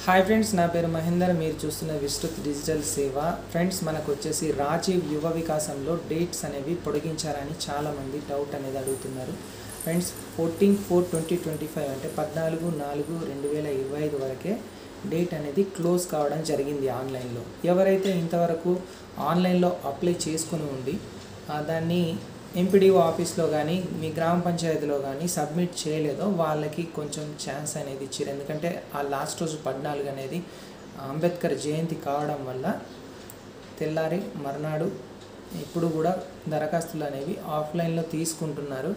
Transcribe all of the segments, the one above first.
Hi friends, నా పేరు మహేందర్. మీరు చూస్తున్న విస్తృత్ డిజిటల్ సేవ. ఫ్రెండ్స్, మనకు వచ్చేసి రాజీవ్ యువ వికాసంలో డేట్స్ అనేవి పొడిగించారని చాలామంది డౌట్ అనేది అడుగుతున్నారు. ఫ్రెండ్స్, 14/4/2025 అంటే 14/4/2025 వరకే డేట్ అనేది క్లోజ్ కావడం జరిగింది ఆన్లైన్లో. ఎవరైతే ఇంతవరకు ఆన్లైన్లో అప్లై చేసుకుని ఉండి దాన్ని ఎంపీడీఓ ఆఫీస్లో కానీ మీ గ్రామ పంచాయతీలో కానీ సబ్మిట్ చేయలేదో వాళ్ళకి కొంచెం ఛాన్స్ అనేది ఇచ్చారు. ఎందుకంటే ఆ లాస్ట్ రోజు 14 అనేది అంబేద్కర్ జయంతి కావడం వల్ల తెల్లారి మర్నాడు ఇప్పుడు కూడా దరఖాస్తులు అనేవి ఆఫ్లైన్లో తీసుకుంటున్నారు.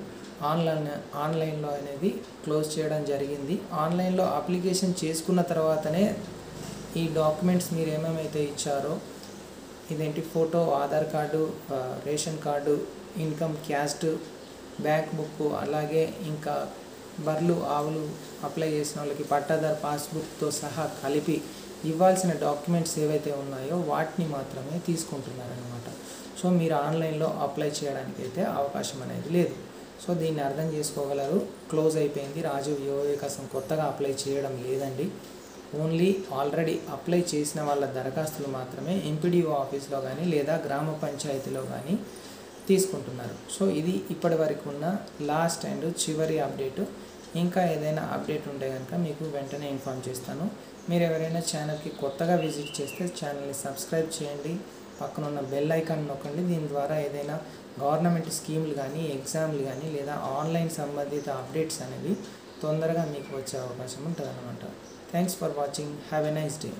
ఆన్లైన్లో అనేది క్లోజ్ చేయడం జరిగింది. ఆన్లైన్లో అప్లికేషన్ చేసుకున్న తర్వాతనే ఈ డాక్యుమెంట్స్ మీరు ఏమేమైతే ఇచ్చారో, ఇదేంటి photo, Aadhaar card, ration card, income, caste, bank book, అలాగే ఇంకా బర్లు ఆవులు అప్లై చేసిన వాళ్ళకి పట్టాదారు పాస్బుక్తో సహా కలిపి ఇవ్వాల్సిన డాక్యుమెంట్స్ ఏవైతే ఉన్నాయో వాటిని మాత్రమే తీసుకుంటున్నారనమాట. సో మీరు ఆన్లైన్లో అప్లై చేయడానికి అయితే అవకాశం అనేది లేదు. సో దీన్ని అర్థం చేసుకోగలరు. క్లోజ్ అయిపోయింది. రాజీవ్ యువ వికాసం కొత్తగా అప్లై చేయడం లేదండి. ఓన్లీ ఆల్రెడీ అప్లై చేసిన వాళ్ళ దరఖాస్తులు మాత్రమే ఎంపీడీఓ ఆఫీస్లో కానీ లేదా గ్రామ పంచాయతీలో కానీ తీసుకుంటున్నారు. సో ఇది ఇప్పటి వరకు ఉన్న లాస్ట్ అండ్ చివరి అప్డేటు. ఇంకా ఏదైనా అప్డేట్ ఉంటే కనుక మీకు వెంటనే ఇన్ఫార్మ్ చేస్తాను. మీరు ఎవరైనా ఛానల్కి కొత్తగా విజిట్ చేస్తే ఛానల్ని సబ్స్క్రైబ్ చేయండి, పక్కన ఉన్న బెల్ ఐకాన్ నొక్కండి. దీని ద్వారా ఏదైనా గవర్నమెంట్ స్కీములు కానీ, ఎగ్జామ్లు కానీ లేదా ఆన్లైన్ సంబంధిత అప్డేట్స్ అనేవి తొందరగా మీకు వచ్చే అవకాశం ఉంటుంది అన్నమాట. Thanks for watching. Have a nice day.